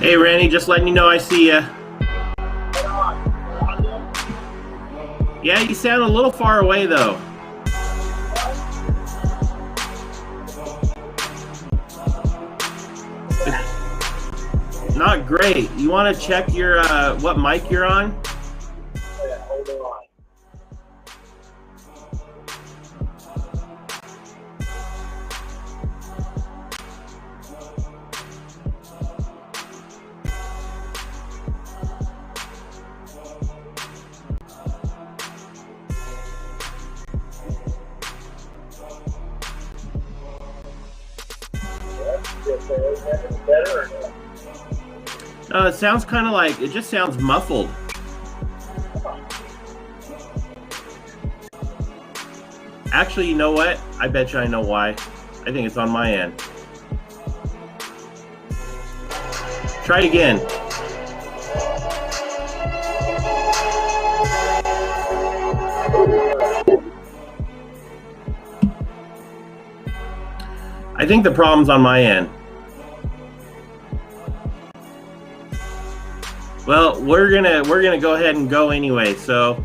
Hey, Randy, just letting you know I see you. Yeah, you sound a little far away, though. Not great. You want to check your what mic you're on? Yeah, hold on. Better or no? It sounds kind of like, it just sounds muffled. Actually, you know what? I bet you I know why. I think it's on my end. Try it again. I think the problem's on my end. Well, we're gonna go ahead and go anyway. So,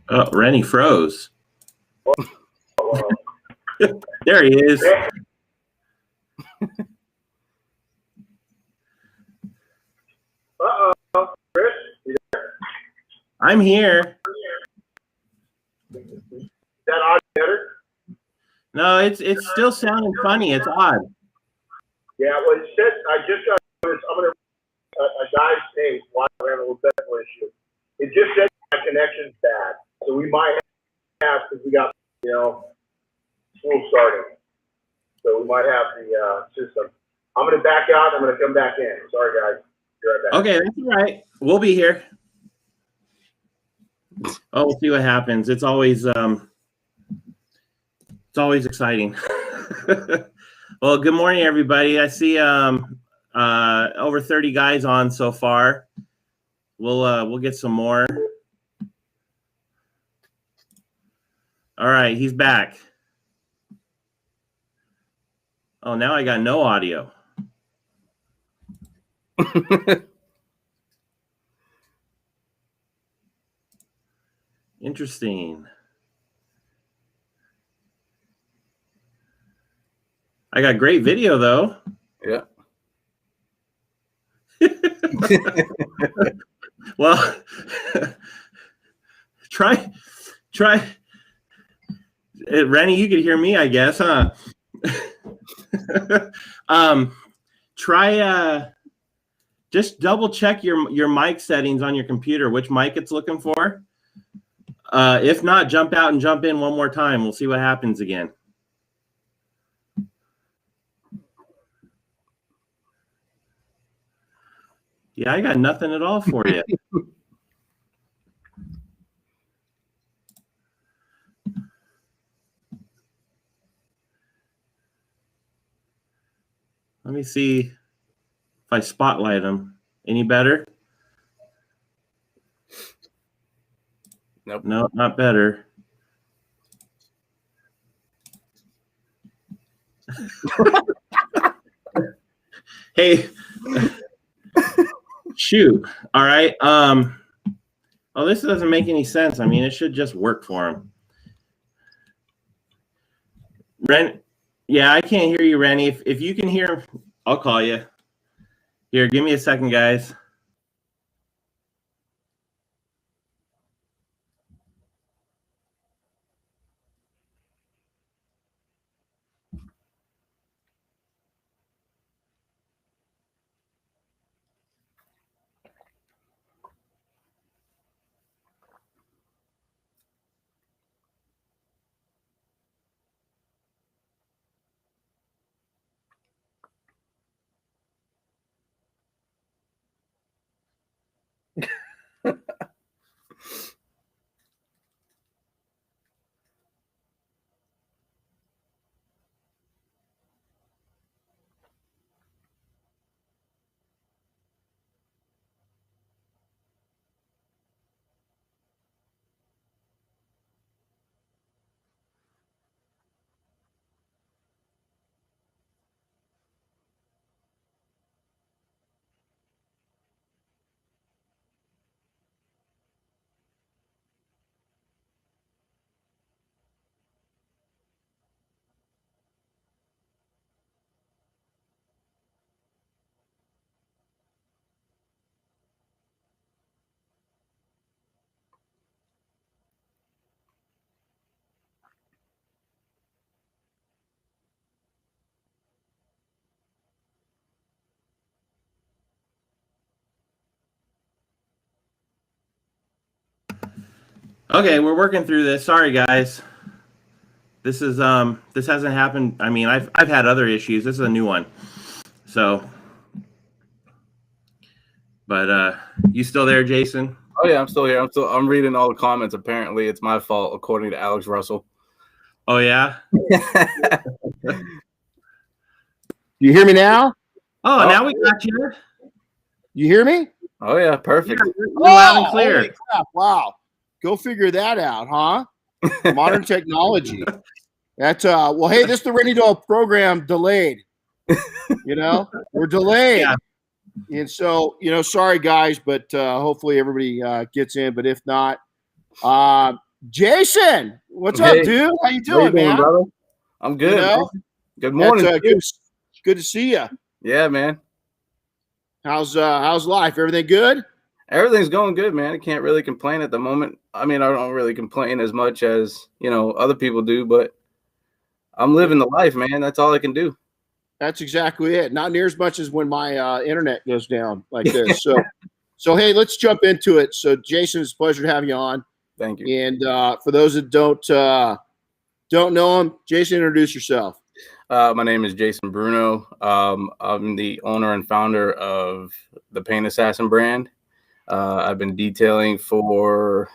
oh, Rennie froze. There he is. Uh-oh, Chris, you there? I'm here. Is that odd better? No, it's still sounding funny. It's odd. Yeah, well, it said, I just got this, I'm going to, a guy's tape while we're having a little technical issue. It just said my connection's bad. So we might have, because we got, school starting. So we might have the system. I'm going to back out. I'm going to come back in. Sorry, guys. Be right back. Okay, that's all right. We'll be here. Oh, we'll see what happens. It's always exciting. Well, good morning, everybody. I see over 30 guys on so far. We'll get some more. All right, he's back. Oh, now I got no audio. Interesting. I got great video though. Yeah. Well, try. Rennie, you could hear me, I guess, huh? Try just double check your mic settings on your computer, which mic it's looking for. If not, jump out and jump in one more time. We'll see what happens again. Yeah, I got nothing at all for you. Let me see if I spotlight them. Any better? Nope. No, not better. Hey, shoot. All right. Oh, this doesn't make any sense. I mean, it should just work for him. Yeah, I can't hear you, Rennie. If you can hear, I'll call you. Here, give me a second, guys. Okay, we're working through this. Sorry, guys. This hasn't happened. I mean, I've had other issues. This is a new one. So, but you still there, Jason? Oh yeah, I'm still here. I'm reading all the comments. Apparently, it's my fault, according to Alex Russell. Oh yeah. You hear me now? Oh, now we got you. You hear me? Oh yeah, perfect. Yeah, you're loud and Holy clear. crap. Wow. Go figure that out, huh? Modern technology. That's well, hey, this is the Rainy Doll program delayed. We're delayed. Yeah. And so, sorry guys, but hopefully everybody gets in. But if not, Jason, what's up, dude? How you doing, man? Brother? I'm good. Good morning. Good to see you. Yeah, man. How's life? Everything good? Everything's going good, man. I can't really complain at the moment. I mean, I don't really complain as much as, other people do, but I'm living the life, man. That's all I can do. That's exactly it. Not near as much as when my internet goes down like this. So hey, let's jump into it. So Jason, it's a pleasure to have you on. Thank you. And for those that don't know him, Jason, introduce yourself. My name is Jason Bruno. I'm the owner and founder of the Paint Assassin brand. I've been detailing for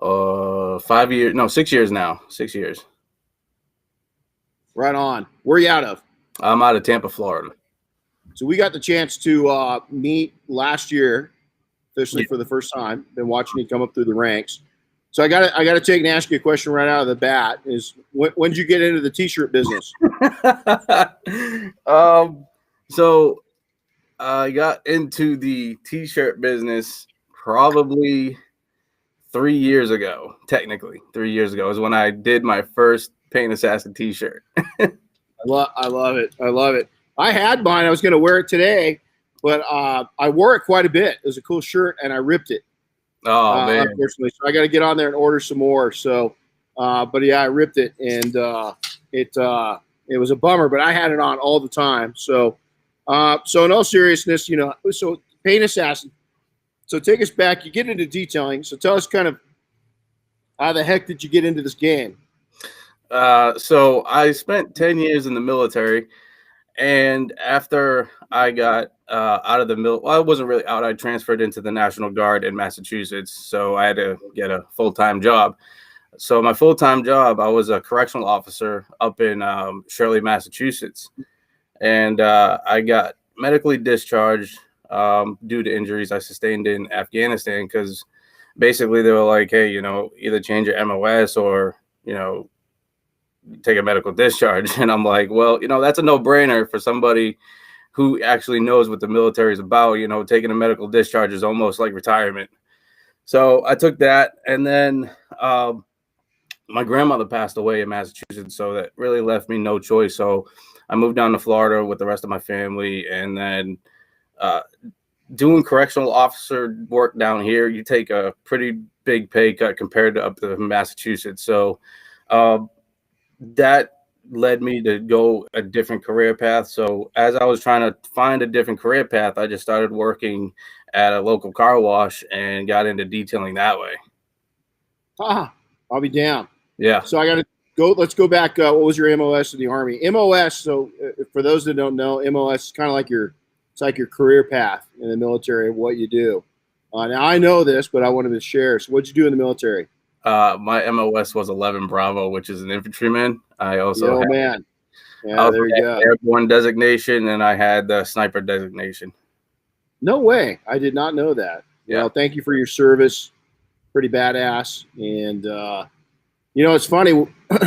6 years now. 6 years. Right on. Where are you out of? I'm out of Tampa, Florida. So we got the chance to meet last year, officially for the first time. Been watching you come up through the ranks. So I got to take and ask you a question right out of the bat. Is when did you get into the t-shirt business? So I got into the t-shirt business probably 3 years ago. Technically, 3 years ago is when I did my first Paint Assassin t-shirt. I love it. I love it. I had mine. I was going to wear it today, but I wore it quite a bit. It was a cool shirt, and I ripped it. Oh man! Unfortunately, so I got to get on there and order some more. So, but yeah, I ripped it, and it was a bummer. But I had it on all the time. So in all seriousness, so Paint Assassin. So take us back. You get into detailing. So tell us kind of how the heck did you get into this game? So I spent 10 years in the military, and after I got out of the well, I wasn't really out. I transferred into the National Guard in Massachusetts, so I had to get a full-time job. So my full-time job, I was a correctional officer up in Shirley, Massachusetts, and I got medically discharged due to injuries I sustained in Afghanistan, because basically they were like, hey, either change your MOS or, take a medical discharge. And I'm like, well, that's a no-brainer for somebody who actually knows what the military is about. Taking a medical discharge is almost like retirement. So I took that, and then my grandmother passed away in Massachusetts, so that really left me no choice. So I moved down to Florida with the rest of my family, and then doing correctional officer work down here, you take a pretty big pay cut compared to up to Massachusetts. So that led me to go a different career path. So as I was trying to find a different career path, I just started working at a local car wash and got into detailing that way. I'll be down. Yeah. So I got to go. Let's go back. What was your MOS in the Army? MOS. So for those that don't know, MOS is kind of like your career path in the military of what you do. Now I know this, but I wanted to share. So what'd you do in the military? My MOS was 11 Bravo, which is an infantryman. I also there you go. Airborne designation, and I had the sniper designation. No way. I did not know that. Yeah. Well, thank you for your service. Pretty badass. And, it's funny.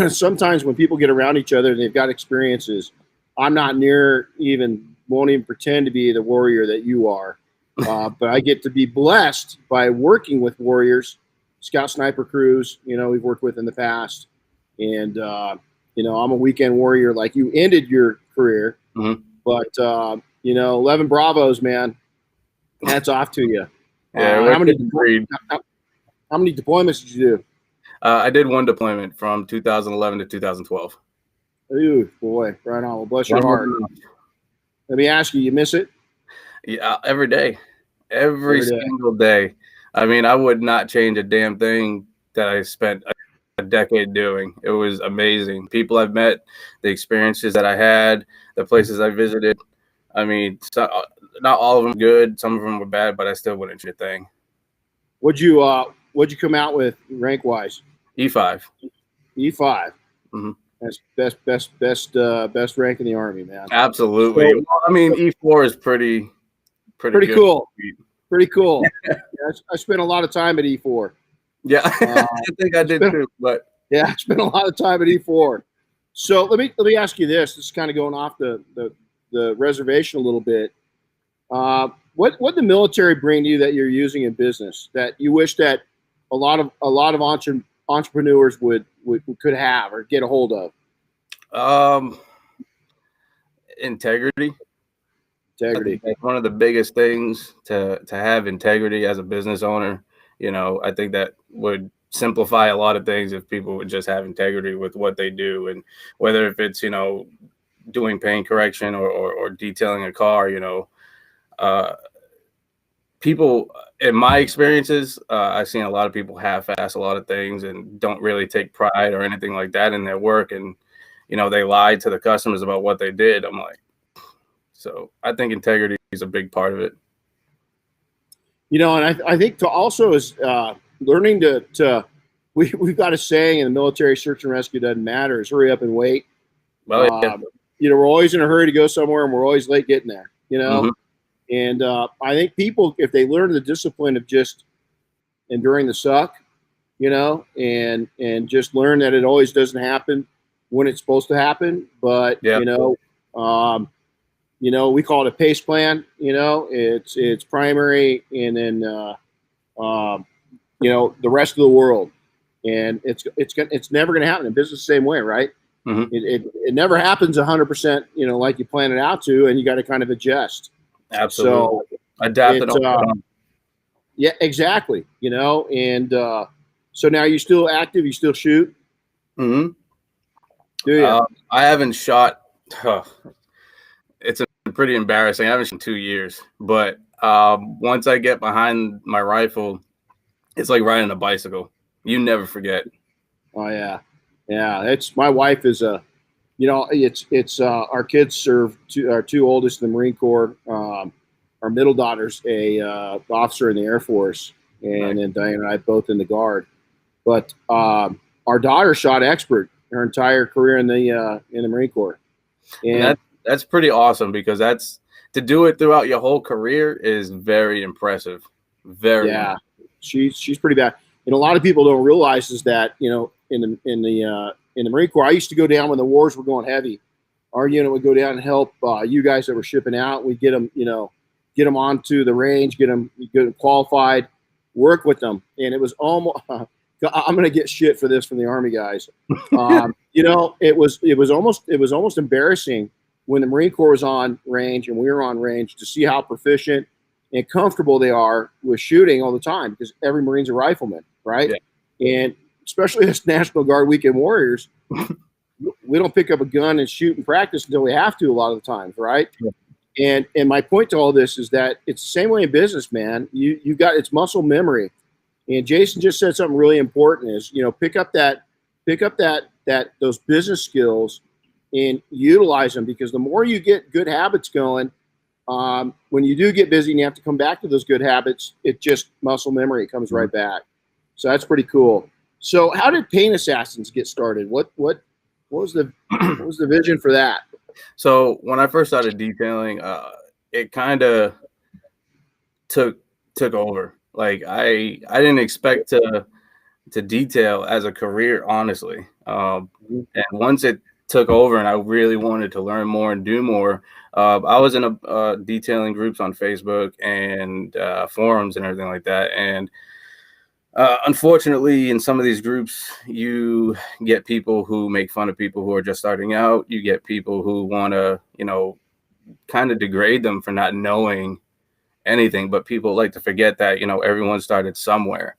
Sometimes when people get around each other and they've got experiences, I'm not won't even pretend to be the warrior that you are. But I get to be blessed by working with warriors, scout sniper crews, we've worked with in the past. And, I'm a weekend warrior like you ended your career. Mm-hmm. But, 11 Bravos, man, hats off to you. Yeah, how many deployments did you do? I did one deployment from 2011 to 2012. Ooh, boy, right on. Well, bless your heart. Let me ask you, you miss it? Yeah, every day. Every single day. I mean, I would not change a damn thing that I spent a decade doing. It was amazing. People I've met, the experiences that I had, the places I visited. I mean, not all of them good. Some of them were bad, but I still wouldn't change a thing. What'd you come out with rank wise? E5. E5. Mhm. That's best rank in the Army, man. Absolutely. So, well, I mean, E4 is pretty pretty good. cool. Pretty cool. Yeah, I spent a lot of time at E4. Yeah, I think I did too. But yeah, I spent a lot of time at E4. So let me ask you this. This is kind of going off the reservation a little bit. What did the military bring to you that you're using in business that you wish that a lot of entrepreneurs could have or get a hold of? Integrity. Integrity. That's one of the biggest things to have integrity as a business owner. You know, I think that would simplify a lot of things if people would just have integrity with what they do, and whether if it's, you know, doing paint correction or detailing a car, you know, people in my experiences, I've seen a lot of people half-ass a lot of things and don't really take pride or anything like that in their work. And, you know, they lied to the customers about what they did. I'm like, so I think integrity is a big part of it. You know, and I think to also is learning to we've got a saying in the military: search and rescue doesn't matter. It's hurry up and wait. Well, yeah. You know, we're always in a hurry to go somewhere, and we're always late getting there. You know, and I think people, if they learn the discipline of just enduring the suck, you know, and just learn that it always doesn't happen when it's supposed to happen, but you know, we call it a PACE plan. You know, it's primary, and then you know, the rest of the world, and it's never going to happen in business the same way, right? It never happens 100%, you know, like you plan it out to, and you got to kind of adjust. Absolutely. So adapt it. Yeah, exactly. You know, and so now you still active? You still shoot? Mm-hmm. Do you? I haven't shot. It's pretty embarrassing. I haven't shot in 2 years, but once I get behind my rifle, it's like riding a bicycle. You never forget. Oh yeah, yeah. It's my wife is a, you know, it's our kids serve our two oldest in the Marine Corps. Our middle daughter's a officer in the Air Force, and then Diane and I both in the Guard. But our daughter shot expert her entire career in the Marine Corps, and that's pretty awesome, because that's to do it throughout your whole career is very impressive. Very. Yeah, she's pretty bad. And a lot of people don't realize is that, you know, in the Marine Corps, I used to go down when the wars were going heavy. Our unit would go down and help you guys that were shipping out. We'd get them, you know, get them onto the range, get them qualified, work with them. And it was almost, I'm going to get shit for this from the Army guys. You know, it was almost embarrassing when the Marine Corps was on range and we were on range to see how proficient and comfortable they are with shooting all the time, because every Marine's a rifleman, right? Yeah. And especially as National Guard weekend warriors, we don't pick up a gun and shoot and practice until we have to a lot of the times, right? Yeah. And my point to all this is that it's the same way in business, man. You got, it's muscle memory. And Jason just said something really important is, you know, pick up those business skills and utilize them, because the more you get good habits going, when you do get busy and you have to come back to those good habits, it just muscle memory comes right back. So that's pretty cool. So how did Paint Assassins get started? What was the vision for that? So when I first started detailing, it kind of took over. Like I didn't expect to detail as a career, honestly. And once it took over and I really wanted to learn more and do more, I was in a detailing groups on Facebook and forums and everything like that. And unfortunately, in some of these groups, you get people who make fun of people who are just starting out. You get people who want to, you know, kind of degrade them for not knowing anything. But people like to forget that, you know, everyone started somewhere.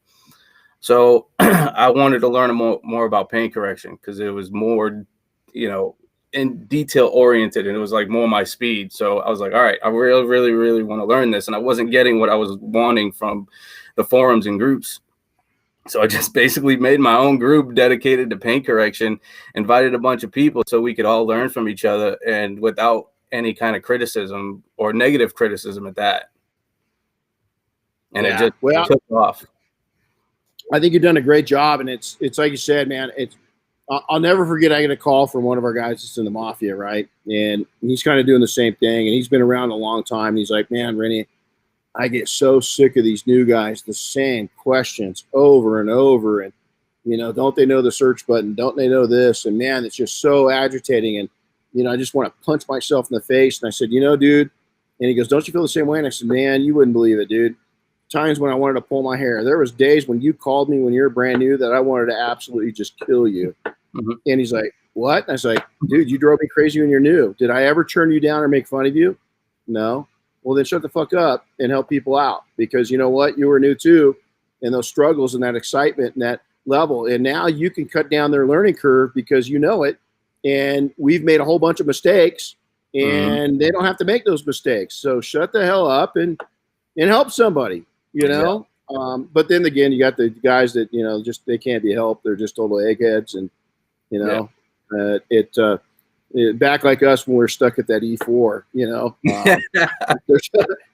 So I wanted to learn more about paint correction, because it was more, you know, in detail oriented, and it was like more my speed. So I was like, all right, I really, really, really want to learn this. And I wasn't getting what I was wanting from the forums and groups. So I just basically made my own group dedicated to paint correction, invited a bunch of people so we could all learn from each other, and without any kind of criticism or negative criticism at that. And it just took off. I think you've done a great job, and it's like you said, man. I'll never forget. I get a call from one of our guys that's in the Mafia, right? And he's kind of doing the same thing, and he's been around a long time. He's like, man, Rennie, I get so sick of these new guys, the same questions over and over. And, don't they know the search button? Don't they know this? And, man, it's just so agitating. And, I just want to punch myself in the face. And I said, dude. And he goes, don't you feel the same way? And I said, man, you wouldn't believe it, dude. Times when I wanted to pull my hair. There was days when you called me when you were brand new that I wanted to absolutely just kill you. Mm-hmm. And he's like, what? And I was like, dude, you drove me crazy when you're new. Did I ever turn you down or make fun of you? No. Well, then shut the fuck up and help people out, because you know what? You were new too, and those struggles and that excitement and that level. And now you can cut down their learning curve because you know it. And we've made a whole bunch of mistakes, and they don't have to make those mistakes. So shut the hell up and help somebody, Yeah. But then again, you got the guys that, just they can't be helped. They're just total eggheads, and back like us when we're stuck at that E4,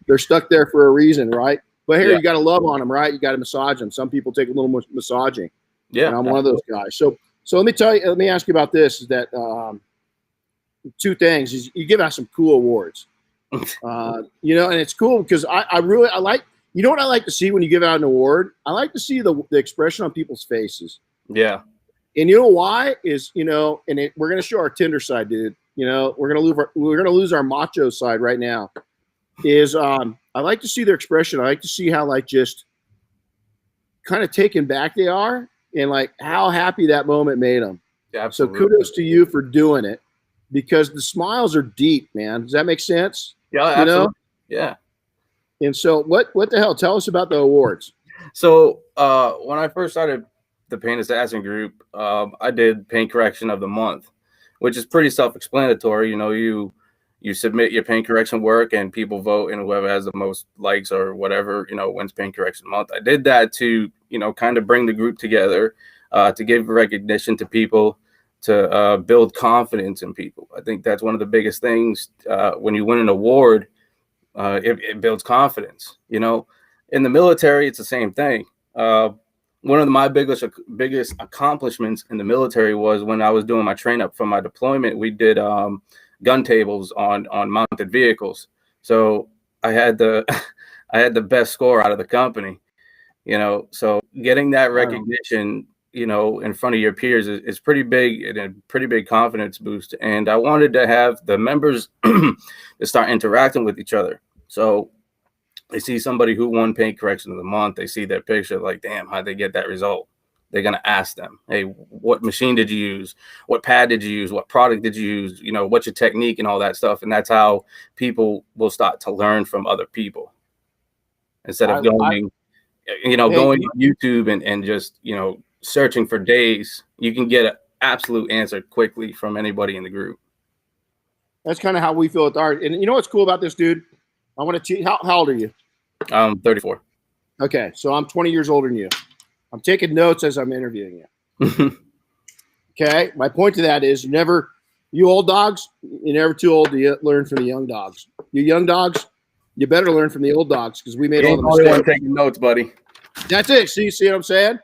they're stuck there for a reason, right? But here you got to love on them, right? You got to massage them. Some people take a little more massaging. Yeah, and I'm one of those guys. So let me ask you about this. Is that two things? Is you give out some cool awards, and it's cool because I like. You know what I like to see when you give out an award? I like to see the expression on people's faces. Yeah. And you know why is, we're going to show our Tinder side, dude. We're going to lose our macho side right now. Is I like to see their expression. I like to see how just kind of taken back they are, and how happy that moment made them. Yeah, absolutely. So kudos to you for doing it, because the smiles are deep, man. Does that make sense? Yeah, absolutely. Yeah. And so what the hell? Tell us about the awards. So when I first started the Paint Assassin group, I did paint correction of the month, which is pretty self-explanatory. You submit your paint correction work and people vote, and whoever has the most likes or whatever, wins paint correction month. I did that to, kind of bring the group together, to give recognition to people, to build confidence in people. I think that's one of the biggest things when you win an award. It builds confidence. In the military, it's the same thing. One of my biggest accomplishments in the military was when I was doing my train up for my deployment. We did gun tables on mounted vehicles. So I had the best score out of the company. So getting that recognition, in front of your peers is pretty big, and a pretty big confidence boost. And I wanted to have the members to start interacting with each other. So they see somebody who won paint correction of the month. They see their picture, like, damn, how'd they get that result? They're going to ask them, hey, what machine did you use? What pad did you use? What product did you use? What's your technique and all that stuff? And that's how people will start to learn from other people, instead of going on YouTube and just, searching for days. You can get an absolute answer quickly from anybody in the group. That's kind of how we feel at art. And you know what's cool about this, dude? I want to how old are you? I'm 34. Okay, so I'm 20 years older than you. I'm taking notes as I'm interviewing you. Okay, my point to that is you old dogs, you're never too old to learn from the young dogs. You young dogs, you better learn from the old dogs, because we made all the mistakes. I'm taking notes, buddy. That's it. See what I'm saying?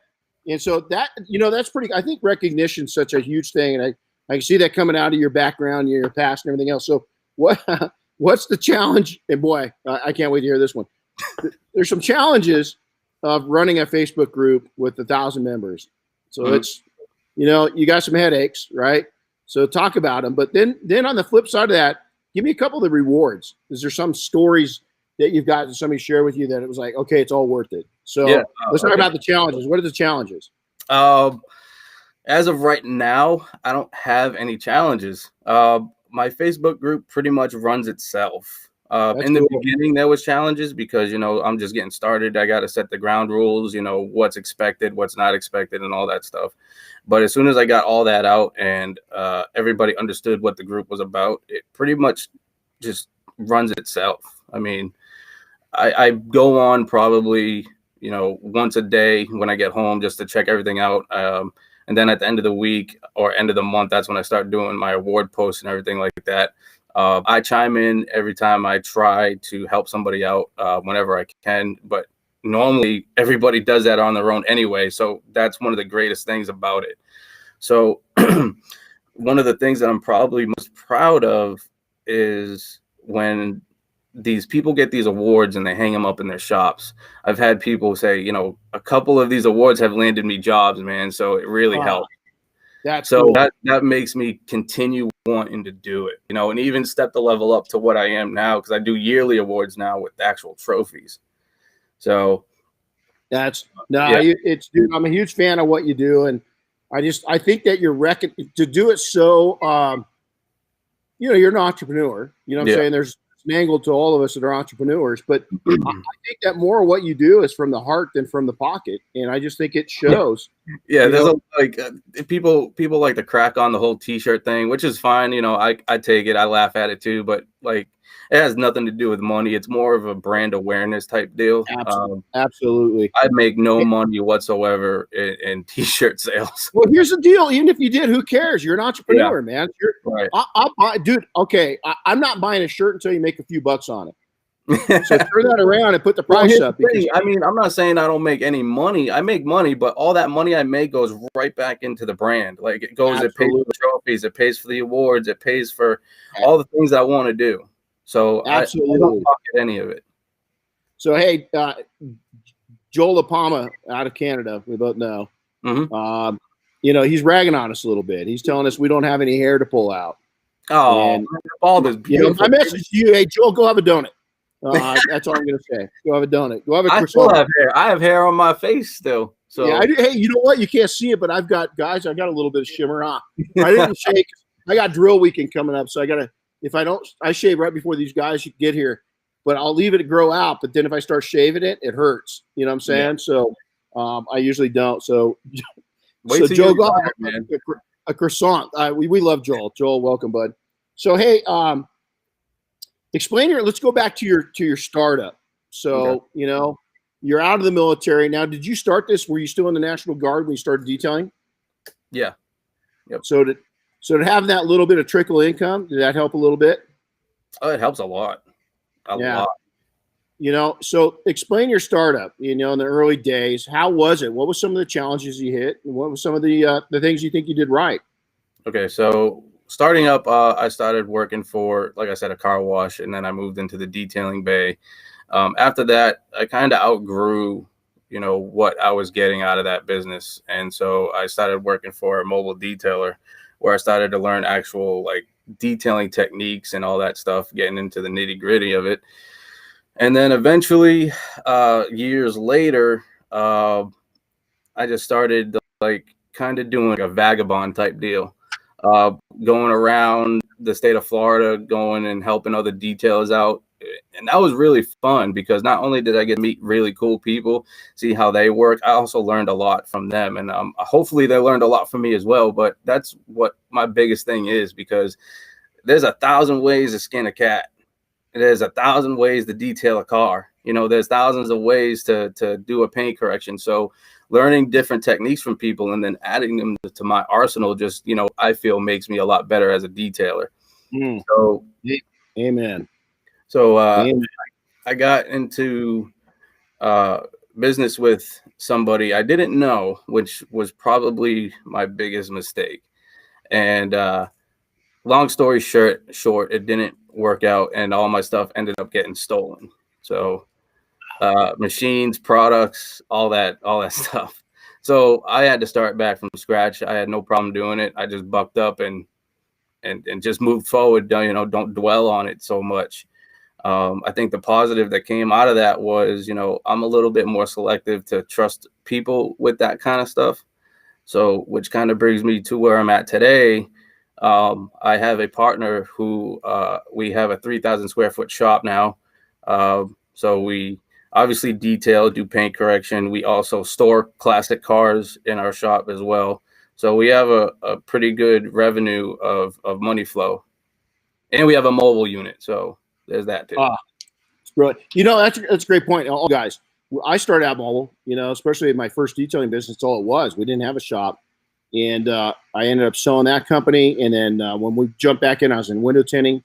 And so that, that's pretty, I think recognition is such a huge thing. And I can see that coming out of your background, your past and everything else. So what's the challenge? And boy, I can't wait to hear this one. There's some challenges of running a Facebook group with 1,000 members. So it's, you got some headaches, right? So talk about them. But then on the flip side of that, give me a couple of the rewards. Is there some stories that you've got that somebody share with you that it was like, okay, it's all worth it? So let's talk about the challenges. What are the challenges? As of right now, I don't have any challenges. My Facebook group pretty much runs itself. In the beginning, there was challenges because, I'm just getting started. I got to set the ground rules, what's expected, what's not expected, and all that stuff. But as soon as I got all that out and everybody understood what the group was about, it pretty much just runs itself. I mean, I go on probably, you know, once a day when I get home just to check everything out. And then at the end of the week or end of the month, that's when I start doing my award posts and everything like that. I chime in every time I try to help somebody out whenever I can. But normally everybody does that on their own anyway. So that's one of the greatest things about it. So one of the things that I'm probably most proud of is when these people get these awards and they hang them up in their shops. I've had people say, you know, a couple of these awards have landed me jobs, man. So it really helped. That's so cool. that makes me continue wanting to do it, you know, and even step the level up to what I am now, because I do yearly awards now with actual trophies. So that's it's dude, I'm a huge fan of what you do, and I think that you're to do it so you know, you're an entrepreneur, you know what I'm saying? There's an angle to all of us that are entrepreneurs, but I think that more of what you do is from the heart than from the pocket, and I just think it shows. Yeah, there's people like to crack on the whole t-shirt thing, which is fine. You know, I take it, I laugh at it too, but like it has nothing to do with money. It's more of a brand awareness type deal. Absolutely. I make no money whatsoever in t-shirt sales. Well, here's the deal. Even if you did, who cares? You're an entrepreneur, man. Right. I'll buy, dude. Okay, I'm not buying a shirt until you make a few bucks on it. So turn that around and put the price up. I mean, I'm not saying I don't make any money. I make money, but all that money I make goes right back into the brand. Like it goes, it pays for the trophies, it pays for the awards, it pays for all the things I want to do. So absolutely, I don't pocket any of it. So hey, Joel LaPalma out of Canada, we both know. You know, he's ragging on us a little bit. He's telling us we don't have any hair to pull out. Oh, and, bald is beautiful. You know, my message to you, hey Joel, go have a donut. That's all I'm gonna say. Go have a donut. Go have a croissant. I still have hair. I have hair on my face still. So yeah, I do. Hey, you know what? You can't see it, but I've got a little bit of shimmer on. I didn't shave. I got drill weekend coming up, so I gotta. If I don't, I shave right before these guys get here, but I'll leave it to grow out. But then if I start shaving it, it hurts. You know what I'm saying? Yeah. So I usually don't. So Joe, go a croissant. We love Joel. Joel, welcome, bud. So hey, explain let's go back to your startup. So you know, you're out of the military now. Did you start this? Were you still in the National Guard when you started detailing? Yeah. Yep. So to have that little bit of trickle income, did that help a little bit? Oh, it helps a lot. A lot. You know, so explain your startup, you know, in the early days. How was it? What were some of the challenges you hit? And what were some of the things you think you did right? Okay, so starting up, I started working for, like I said, a car wash, and then I moved into the detailing bay. After that, I kind of outgrew, you know, what I was getting out of that business. And so I started working for a mobile detailer, where I started to learn actual like detailing techniques and all that stuff, getting into the nitty gritty of it. And then eventually, years later, I just started like kind of doing like a vagabond type deal, going around the state of Florida, going and helping other detailers out. And that was really fun because not only did I get to meet really cool people, see how they work, I also learned a lot from them. And hopefully they learned a lot from me as well. But that's what my biggest thing is, because there's 1,000 ways to skin a cat. There's 1,000 ways to detail a car. You know, there's thousands of ways to do a paint correction. So learning different techniques from people and then adding them to my arsenal just, you know, I feel makes me a lot better as a detailer. So, amen. So I got into business with somebody I didn't know, which was probably my biggest mistake. And long story short, it didn't work out, and all my stuff ended up getting stolen. So machines, products, all that stuff. So I had to start back from scratch. I had no problem doing it. I just bucked up and just moved forward. You know, don't dwell on it so much. I think the positive that came out of that was, you know, I'm a little bit more selective to trust people with that kind of stuff. So, which kind of brings me to where I'm at today. I have a partner who we have a 3,000 square foot shop now. So we obviously detail, do paint correction. We also store classic cars in our shop as well. So we have a pretty good revenue of money flow, and we have a mobile unit. So there's that too. Brilliant. You know, that's a great point. All guys, I started out mobile, you know, especially in my first detailing business. That's all it was. We didn't have a shop. And I ended up selling that company. And then when we jumped back in, I was in window tinting.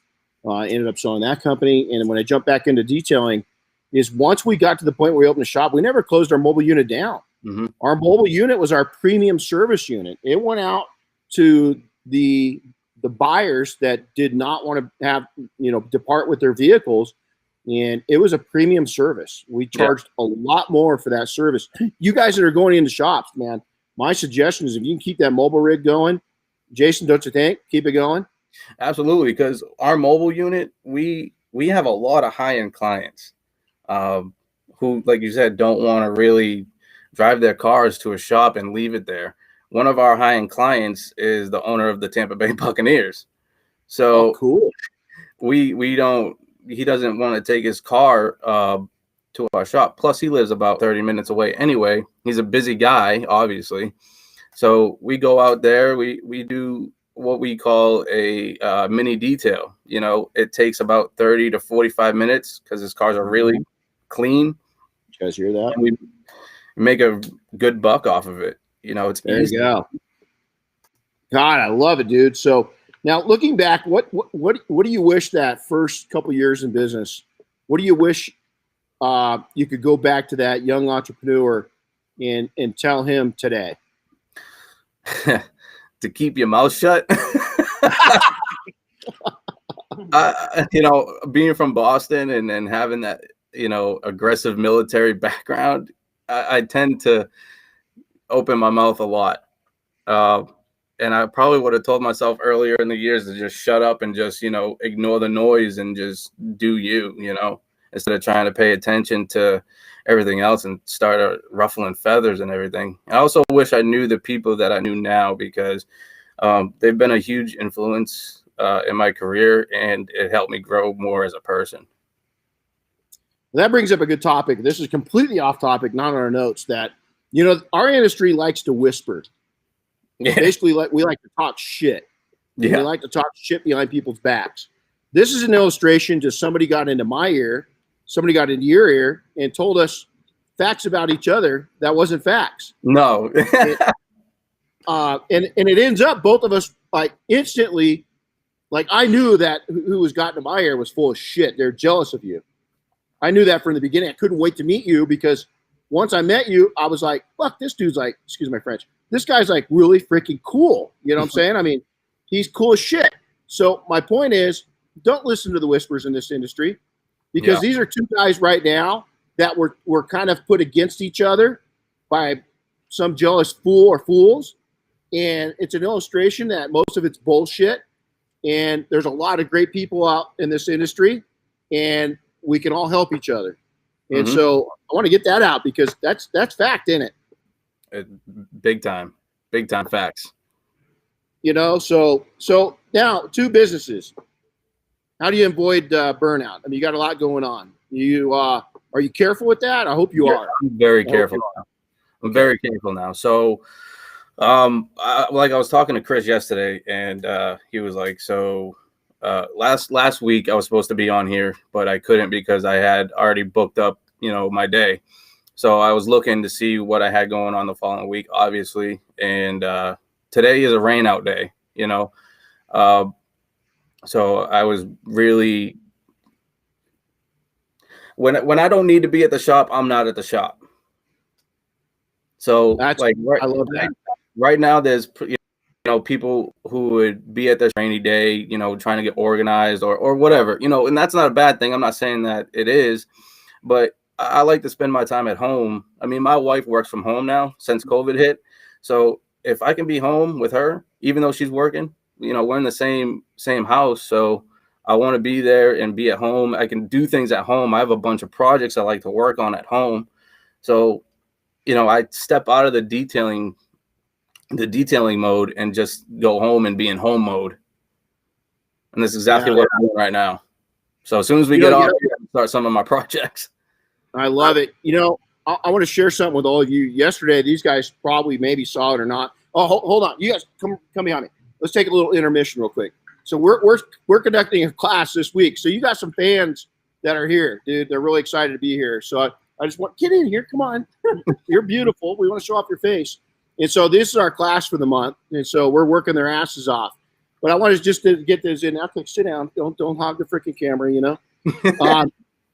I ended up selling that company. And when I jumped back into detailing, is once we got to the point where we opened the shop, we never closed our mobile unit down. Mm-hmm. Our mobile unit was our premium service unit. It went out to the buyers that did not want to have, you know, depart with their vehicles. And it was a premium service. We charged a lot more for that service. You guys that are going into shops, man, my suggestion is if you can keep that mobile rig going, Jason, don't you think? Keep it going. Absolutely, because our mobile unit, we have a lot of high-end clients who, like you said, don't want to really drive their cars to a shop and leave it there. One of our high-end clients is the owner of the Tampa Bay Buccaneers. So cool. He doesn't want to take his car to our shop. Plus, he lives about 30 minutes away anyway. He's a busy guy, obviously. So we go out there. We do what we call a mini detail. You know, it takes about 30 to 45 minutes because his cars are really clean. You guys hear that? And we make a good buck off of it. You know, it's there easy. You go. God, I love it, dude. So now looking back, what do you wish that first couple years in business? What do you wish you could go back to that young entrepreneur and tell him today? To keep your mouth shut. You know, being from Boston and having that, you know, aggressive military background, I tend to open my mouth a lot. And I probably would have told myself earlier in the years to just shut up and just, you know, ignore the noise and just do you know, instead of trying to pay attention to everything else and start ruffling feathers and everything. I also wish I knew the people that I knew now because they've been a huge influence in my career, and it helped me grow more as a person. That brings up a good topic. This is completely off topic, not on our notes. That, you know, our industry likes to whisper. Yeah. Basically, we like to talk shit. Yeah. We like to talk shit behind people's backs. This is an illustration. Just somebody got into my ear, somebody got into your ear, and told us facts about each other that wasn't facts. No. And it ends up both of us like instantly, like I knew that who was gotten to my ear was full of shit. They're jealous of you. I knew that from the beginning. I couldn't wait to meet you because once I met you, I was like, fuck, this dude's like, excuse my French, this guy's like really freaking cool. You know what I'm saying? I mean, he's cool as shit. So my point is, don't listen to the whispers in this industry because these are two guys right now that were kind of put against each other by some jealous fool or fools. And it's an illustration that most of it's bullshit. And there's a lot of great people out in this industry, and we can all help each other. And so I want to get that out because that's fact in it. Big time facts. You know, so now 2 businesses. How do you avoid burnout? I mean, you got a lot going on. You are you careful with that? I hope you are. I'm very careful now. I'm very careful now. So, like I was talking to Chris yesterday, and he was like, "So, last week I was supposed to be on here, but I couldn't because I had already booked up, you know, my day. So I was looking to see what I had going on the following week, obviously, and today is a rain out day, you know." So I was really when I don't need to be at the shop, I'm not at the shop. So I love that. Right now, there's people who would be at this rainy day, you know, trying to get organized or whatever, you know, and that's not a bad thing. I'm not saying that it is, but I like to spend my time at home. I mean, my wife works from home now since COVID hit. So if I can be home with her, even though she's working, you know, we're in the same house. So I want to be there and be at home. I can do things at home. I have a bunch of projects I like to work on at home. So, you know, I step out of the detailing mode and just go home and be in home mode. And that's exactly what I'm doing right now. So as soon as we get off, I start some of my projects. I love it. You know, I want to share something with all of you. Yesterday, these guys probably maybe saw it or not. Oh, hold on. You guys come behind me. Let's take a little intermission real quick. So we're conducting a class this week. So you got some fans that are here, dude. They're really excited to be here. So I just want, get in here. Come on. You're beautiful. We want to show off your face. And so this is our class for the month. And so we're working their asses off. But I wanted just to get this in. Okay, sit down. Don't hog the freaking camera, you know.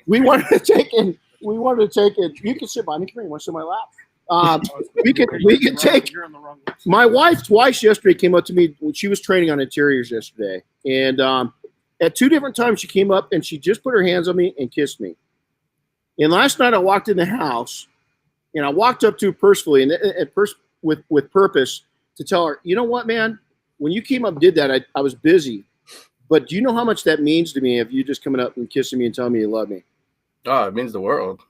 We wanted to take in. You can sit by me. Come here. You want to sit on my lap? We could take. My wife twice yesterday came up to me when she was training on interiors yesterday, and at 2 different times she came up and she just put her hands on me and kissed me. And last night I walked in the house, and I walked up to her personally and with purpose to tell her, you know what, man, when you came up and did that, I was busy, but do you know how much that means to me if you just coming up and kissing me and telling me you love me? Oh, it means the world.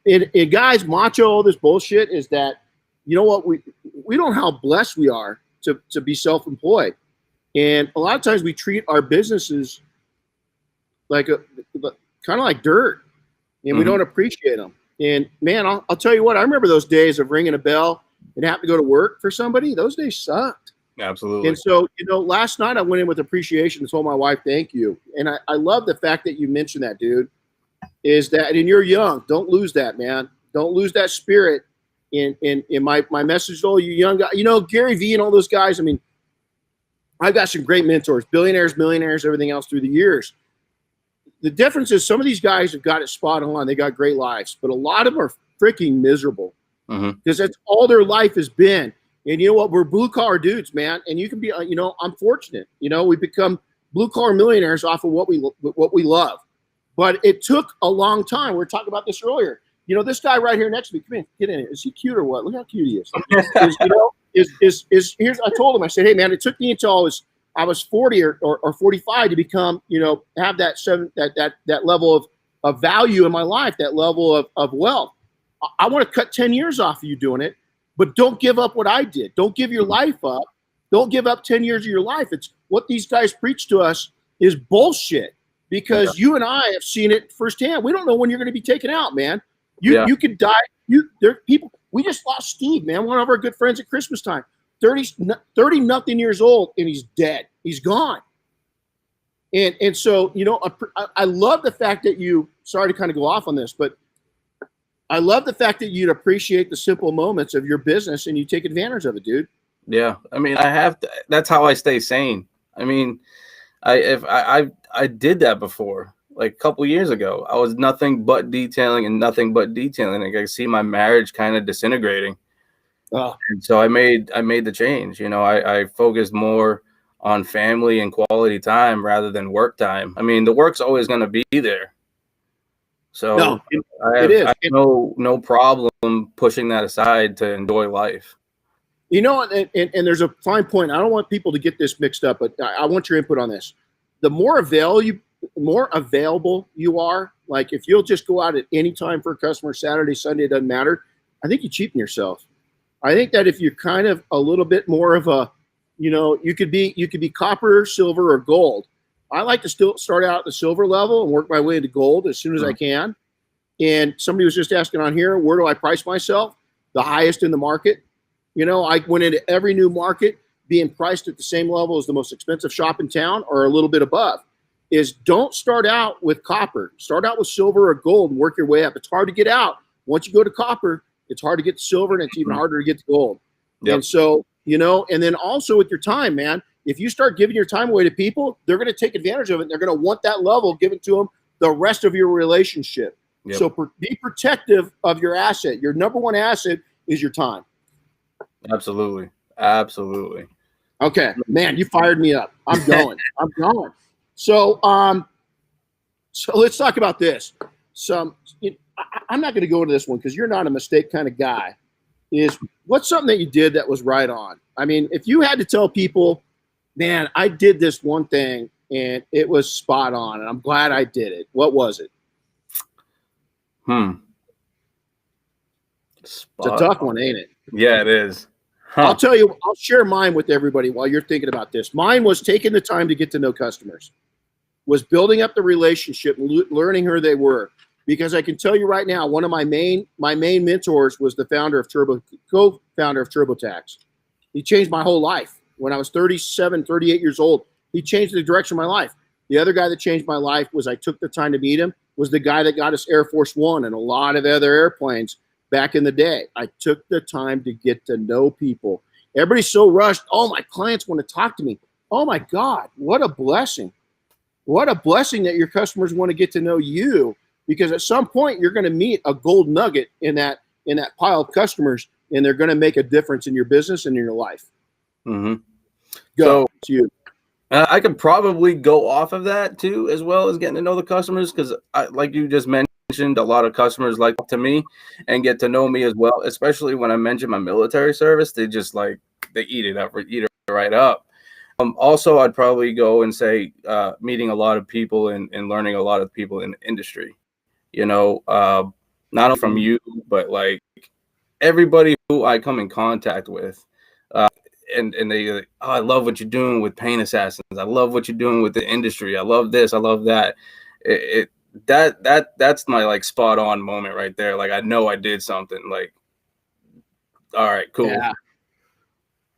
And guys, macho, all this bullshit is that, you know what, we don't know how blessed we are to be self-employed. And a lot of times we treat our businesses like kind of like dirt, and we don't appreciate them. And man, I'll tell you what, I remember those days of ringing a bell and having to go to work for somebody. Those days sucked. Absolutely. And so, you know, last night I went in with appreciation and told my wife, thank you. And I love the fact that you mentioned that, dude, is that, and you're young, don't lose that, man. Don't lose that spirit in my message to all you young guys. You know, Gary Vee and all those guys, I mean, I've got some great mentors, billionaires, millionaires, everything else through the years. The difference is some of these guys have got it spot on. They got great lives, but a lot of them are freaking miserable because that's all their life has been. And you know what? We're blue collar dudes, man. And you can be, you know, I'm fortunate. You know, we become blue collar millionaires off of what we love. But it took a long time. We were talking about this earlier. You know, this guy right here next to me, come in, get in here. Is he cute or what? Look how cute he is. Here's, I told him, I said, hey man, it took me until I was 40 or 45 to become, you know, have that level of value in my life, that level of wealth. I want to cut 10 years off of you doing it, but don't give up what I did. Don't give your life up. Don't give up 10 years of your life. It's what these guys preach to us is bullshit, because you and I have seen it firsthand. We don't know when you're going to be taken out, man. You could die. People. We just lost Steve, man, one of our good friends at Christmas time. 30 nothing years old, and he's dead. He's gone. And so, you know, I love the fact that you, sorry to kind of go off on this, but I love the fact that you'd appreciate the simple moments of your business and you take advantage of it, dude. Yeah. I mean, I have to, that's how I stay sane. I mean, I did that before, like a couple years ago. I was nothing but detailing. Like I see my marriage kind of disintegrating. Oh. And so I made the change. You know, I focused more on family and quality time rather than work time. I mean, the work's always going to be there. So I have no problem pushing that aside to enjoy life. You know, and there's a fine point. I don't want people to get this mixed up, but I want your input on this. The more available you are, like if you'll just go out at any time for a customer, Saturday, Sunday, it doesn't matter. I think you cheapen yourself. I think that if you're kind of a little bit more of a, you know, you could be copper, silver, or gold. I like to still start out at the silver level and work my way into gold as soon as I can. And somebody was just asking on here, where do I price myself? The highest in the market. You know, I went into every new market being priced at the same level as the most expensive shop in town or a little bit above. Is don't start out with copper. Start out with silver or gold and work your way up. It's hard to get out. Once you go to copper, it's hard to get to silver, and it's even harder to get to gold. Yep. And so, you know, and then also with your time, man, if you start giving your time away to people, they're going to take advantage of it. And they're going to want that level given to them the rest of your relationship. Yep. So be protective of your asset. Your number one asset is your time. Absolutely. Okay, man, you fired me up. I'm going. So let's talk about this. I'm not going to go into this one because you're not a mistake kind of guy. What's something that you did that was right on? I mean, if you had to tell people, man, I did this one thing and it was spot on and I'm glad I did it. What was it? It's a tough one, ain't it? Yeah, it is. I'll tell you, I'll share mine with everybody while you're thinking about this. Mine was taking the time to get to know customers, was building up the relationship and learning who they were. Because I can tell you right now, one of my main mentors was the co-founder of TurboTax. He changed my whole life. When I was 37, 38 years old, he changed the direction of my life. The other guy that changed my life was I took the time to meet him, was the guy that got us Air Force One and a lot of other airplanes back in the day. I took the time to get to know people. Everybody's so rushed. Oh, my clients want to talk to me. Oh my God, what a blessing. What a blessing that your customers want to get to know you, because at some point you're going to meet a gold nugget in that pile of customers, and they're going to make a difference in your business and in your life. Mm-hmm. Go. So It's you. I could probably go off of that too, as well as getting to know the customers, because like you just mentioned, a lot of customers like to me and get to know me as well, especially when I mention my military service. They just like, they eat it right up. Also, I'd probably go and say meeting a lot of people and learning a lot of people in the industry, not only from you, but like everybody who I come in contact with. And they like, oh, I love what you're doing with Paint Assassins. I love what you're doing with the industry. I love this. I love that. That's my like spot on moment right there. Like, I know I did something. Like, all right, cool. Yeah.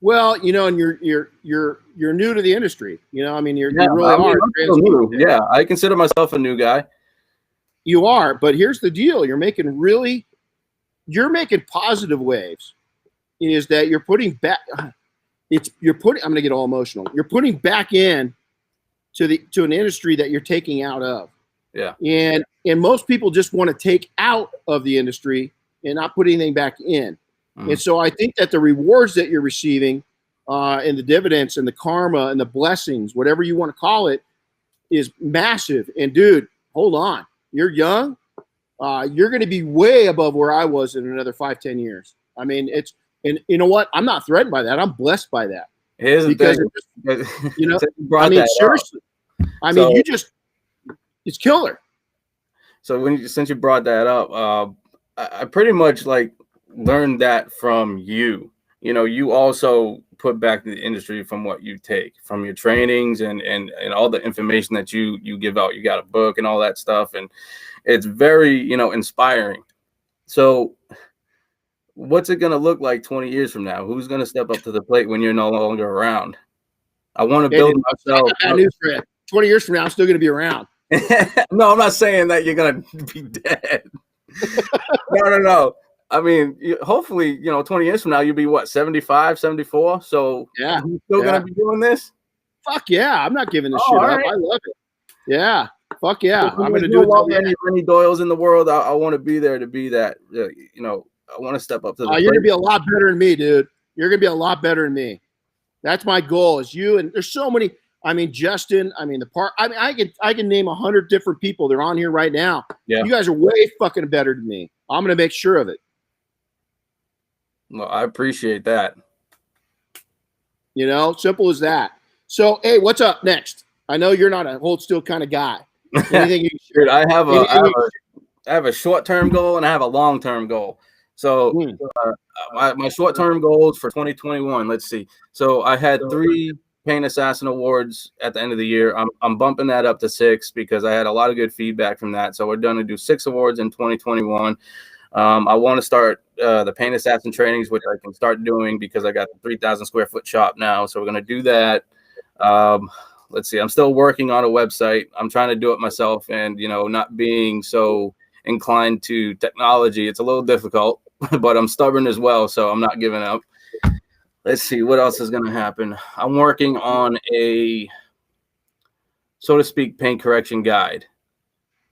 Well, and you're new to the industry. I mean, you really are. New. Yeah, I consider myself a new guy. You are, but here's the deal: you're making positive waves. Is that you're putting back? I'm going to get all emotional. You're putting back in to an industry that you're taking out of. Yeah. And most people just want to take out of the industry and not put anything back in. And so I think that the rewards that you're receiving and the dividends and the karma and the blessings, whatever you want to call it, is massive. And dude, hold on. You're young. You're going to be way above where I was in another 5-10 years. I mean, and you know what? I'm not threatened by that. I'm blessed by that. Here's the thing. I mean, seriously. I mean, it's killer. So since you brought that up, I pretty much like learned that from you. You also put back to the industry from what you take from your trainings and all the information that you give out. You got a book and all that stuff, and it's very inspiring. So what's it going to look like 20 years from now? Who's going to step up to the plate when you're no longer around? I want to build myself. 20 years from now, I'm still going to be around. No, I'm not saying that you're going to be dead. No. I mean, hopefully, 20 years from now, you'll be what, 75, 74? So yeah, you still going to be doing this? Fuck yeah. I'm not giving this shit up. Right. I love it. Yeah. Fuck yeah. I'm going to do it. Any Doyles in the world, I want to be there to be that, I want to step up to the plate. You're going to be a lot better than me, dude. You're going to be a lot better than me. That's my goal is you. And there's so many. I mean, Justin, I can name 100 different people. They're on here right now. Yeah. You guys are way fucking better than me. I'm going to make sure of it. Well, I appreciate that. Simple as that. So, hey, what's up next? I know you're not a hold still kind of guy. Anything you Dude, I have a short-term goal and I have a long-term goal. So my short-term goals for 2021, let's see. So I had 3 Paint Assassin awards at the end of the year. I'm bumping that up to 6 because I had a lot of good feedback from that. So we're going to do 6 awards in 2021. I want to start the Paint Assassin trainings, which I can start doing because I got the 3,000 square foot shop now. So we're going to do that. Let's see. I'm still working on a website. I'm trying to do it myself, and not being so inclined to technology, it's a little difficult, but I'm stubborn as well, so I'm not giving up. Let's see what else is going to happen. I'm working on a, so to speak, paint correction guide.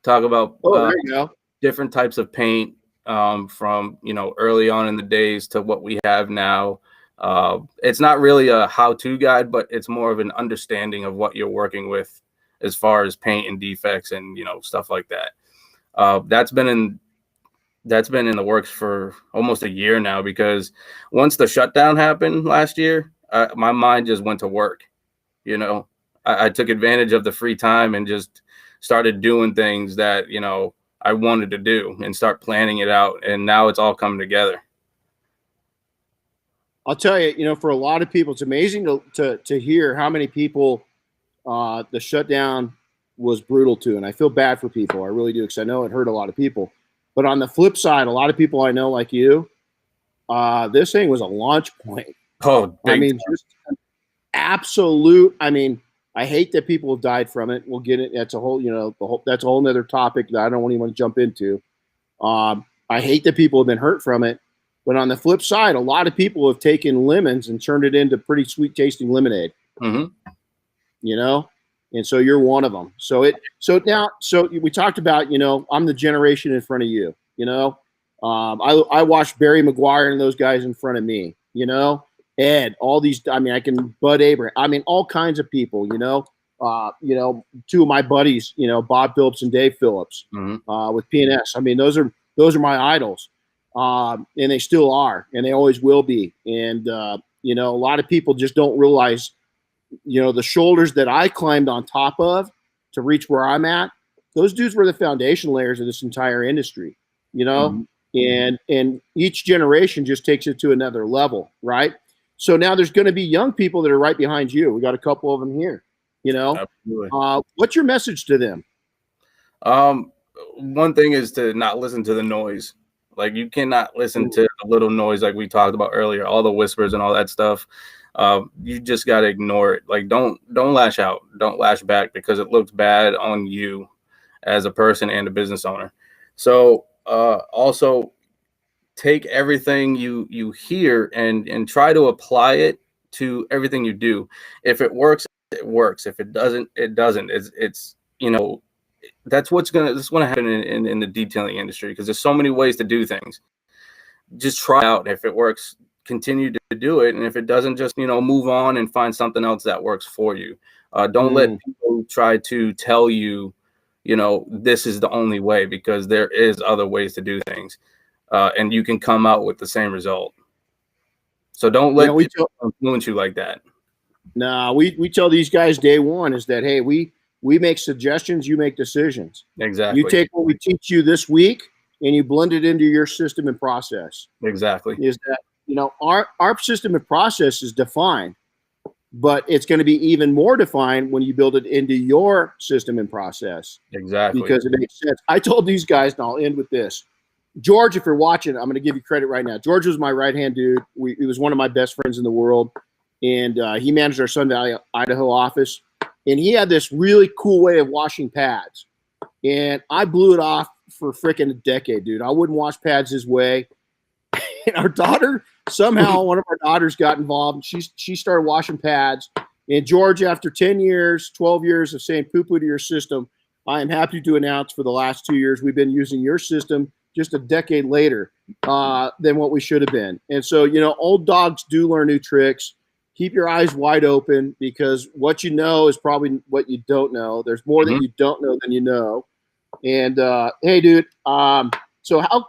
Talk about there you go. Different types of paint from early on in the days to what we have now. It's not really a how-to guide, but it's more of an understanding of what you're working with as far as paint and defects and stuff like that. That's been in the works for almost a year now, because once the shutdown happened last year, my mind just went to work. I took advantage of the free time and just started doing things that I wanted to do and start planning it out, and now it's all coming together. I'll tell you, for a lot of people, it's amazing to hear how many people the shutdown was brutal to. And I feel bad for people. I really do, because I know it hurt a lot of people. But on the flip side, a lot of people I know, like you, this thing was a launch point. Oh, just absolute. I hate that people have died from it. We'll get it. That's a whole, that's a whole nother topic that I don't even want to jump into. I hate that people have been hurt from it. But on the flip side, a lot of people have taken lemons and turned it into pretty sweet tasting lemonade. Mm-hmm. And so you're one of them. So we talked about, I'm the generation in front of you, I watched Barry Maguire and those guys in front of me, Ed, all these, Bud Abraham, all kinds of people, two of my buddies, Bob Phillips and Dave Phillips, with PNS. Those are my idols. And they still are, and they always will be. And, a lot of people just don't realize, the shoulders that I climbed on top of to reach where I'm at, those dudes were the foundation layers of this entire industry, and each generation just takes it to another level. Right. So now there's going to be young people that are right behind you. We got a couple of them here, Absolutely. What's your message to them? One thing is to not listen to the noise. Like, you cannot listen to the little noise like we talked about earlier, all the whispers and all that stuff. You just got to ignore it. Like, don't lash out. Don't lash back, because it looks bad on you as a person and a business owner. So also take everything you hear and try to apply it to everything you do. If it works, it works. If it doesn't, it doesn't. It's that's what's going to happen in the detailing industry, because there's so many ways to do things. Just try it out. If it works, continue to do it. And if it doesn't, just, move on and find something else that works for you. Don't let people try to tell you, this is the only way, because there is other ways to do things. And you can come out with the same result. So don't let people influence you like that. No, we tell these guys day one is that, hey, we make suggestions, you make decisions. Exactly. You take what we teach you this week and you blend it into your system and process. Exactly. Is that, our system and process is defined, but it's going to be even more defined when you build it into your system and process. Exactly. Because it makes sense. I told these guys, and I'll end with this. George, if you're watching, I'm going to give you credit right now. George was my right-hand dude. He was one of my best friends in the world. And he managed our Sun Valley, Idaho office. And he had this really cool way of washing pads. And I blew it off for freaking a decade, dude. I wouldn't wash pads his way. And our daughter, somehow one of our daughters got involved. And she started washing pads. And George, after 10 years, 12 years of saying poo-poo to your system, I am happy to announce for the last 2 years, we've been using your system just a decade later than what we should have been. And so, old dogs do learn new tricks. Keep your eyes wide open, because what you know is probably what you don't know. There's more that you don't know than you know. And hey, dude. So how?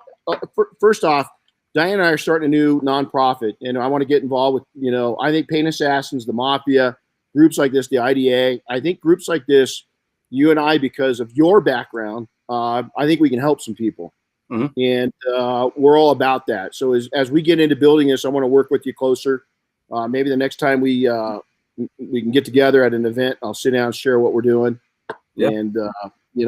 First off, Diane and I are starting a new nonprofit, and I want to get involved with. I think Paint Assassins, the Mafia, groups like this, the IDA. I think groups like this, you and I, because of your background, I think we can help some people. And we're all about that. So as we get into building this, I want to work with you closer. Maybe the next time we can get together at an event, I'll sit down and share what we're doing. Yep. And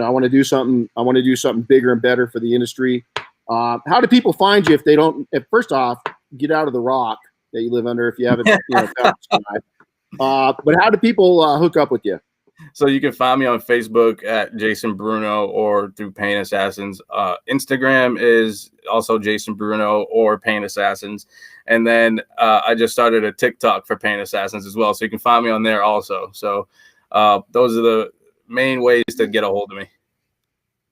I want to do something. I want to do something bigger and better for the industry. How do people find you if they don't? First off, get out of the rock that you live under if you haven't. Found but how do people hook up with you? So you can find me on Facebook at Jason Bruno or through Paint Assassins. Instagram is also Jason Bruno or Paint Assassins. And then I just started a TikTok for Paint Assassins as well. So you can find me on there also. So those are the main ways to get a hold of me.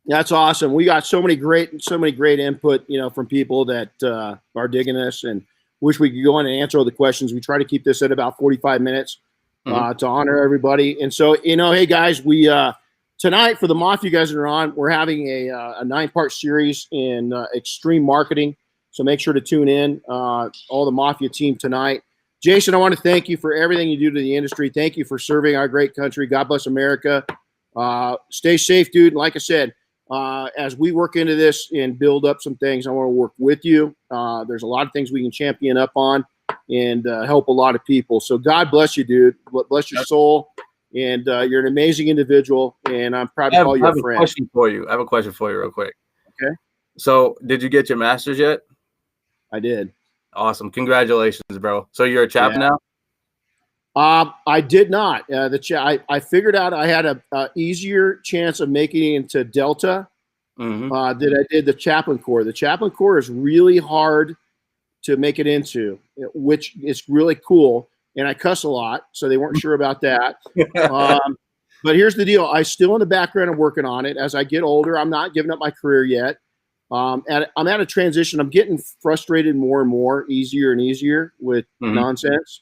That's awesome. We got so many great input, from people that are digging this, and wish we could go on and answer all the questions. We try to keep this at about 45 minutes. To honor everybody. And so, hey guys, we tonight for the Mafia guys that are on, we're having a 9-part series in extreme marketing. So make sure to tune in, all the Mafia team tonight. Jason, I want to thank you for everything you do to the industry. Thank you for serving our great country. God bless America. Stay safe, dude. Like I said, as we work into this and build up some things, I want to work with you. There's a lot of things we can champion up on and help a lot of people. So God bless you, dude. Bless your soul. And you're an amazing individual, and I'm proud to call you a friend. I have a question for you real quick. Okay. So did you get your master's yet? I did. Awesome. Congratulations, bro. So you're a chaplain now? I did not. I figured out I had a easier chance of making it into Delta than I did the Chaplain Corps. The Chaplain Corps is really hard to make it into, which is really cool. And I cuss a lot, so they weren't sure about that. But here's the deal. I'm still in the background and working on it. As I get older, I'm not giving up my career yet. I'm at a transition. I'm getting frustrated more and more, easier and easier with nonsense.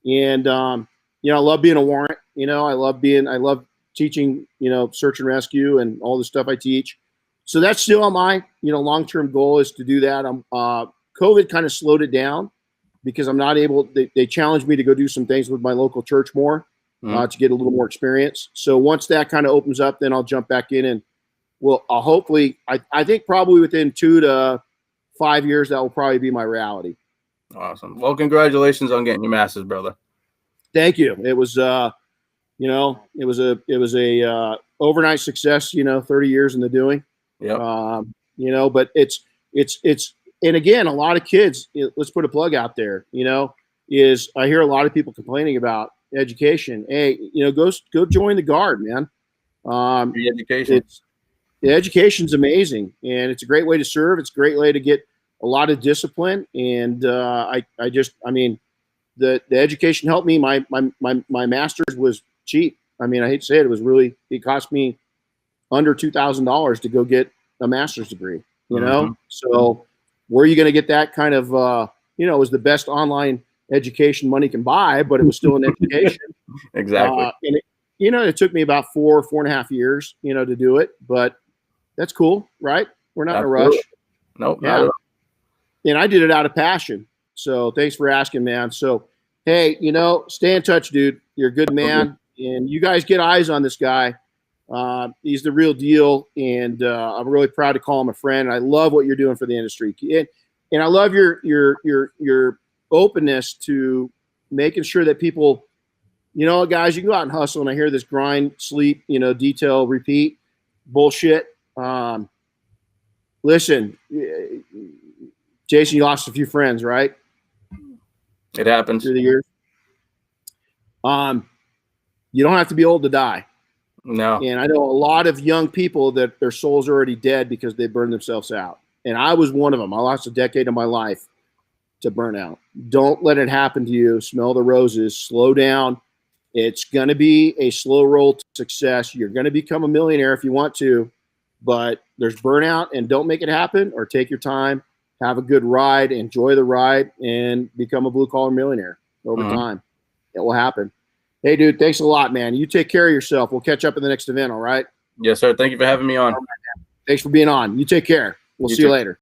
And, I love being a warrant. I love teaching, search and rescue and all the stuff I teach. So that's still my, long-term goal is to do that. COVID kind of slowed it down because I'm not able, they challenged me to go do some things with my local church more to get a little more experience. So once that kind of opens up, then I'll jump back in and I'll hopefully, I think probably within 2 to 5 years, that will probably be my reality. Awesome. Well, congratulations on getting your master's, brother. Thank you. It was, it was a overnight success, 30 years in the doing. Yeah. But it's, and again, a lot of kids, let's put a plug out there, is I hear a lot of people complaining about education. Hey, go join the Guard, man. The education. The education's amazing, and it's a great way to serve. It's a great way to get a lot of discipline. And the education helped me. My master's was cheap. I hate to say it, it cost me under $2,000 to go get a master's degree, So where are you going to get that kind of, it was the best online education money can buy, but it was still an education. Exactly. And it took me about 4.5 years, to do it, but that's cool, right? We're not in a rush. Nope. Yeah. And I did it out of passion. So thanks for asking, man. So, hey, stay in touch, dude. You're a good man. And you guys get eyes on this guy. He's the real deal. And I'm really proud to call him a friend. I love what you're doing for the industry. And I love your openness to making sure that people, guys, you go out and hustle. And I hear this grind, sleep, detail, repeat bullshit. Listen, Jason, you lost a few friends, right? It happens through the years. You don't have to be old to die. No. And I know a lot of young people that their souls are already dead because they burned themselves out. And I was one of them. I lost a decade of my life to burnout. Don't let it happen to you. Smell the roses. Slow down. It's going to be a slow roll to success. You're going to become a millionaire if you want to, but there's burnout, and don't make it happen, or take your time, have a good ride, enjoy the ride, and become a blue-collar millionaire over time. It will happen. Hey, dude, thanks a lot, man. You take care of yourself. We'll catch up in the next event, all right? Yes, sir. Thank you for having me on. Thanks for being on. You take care. We'll see you later.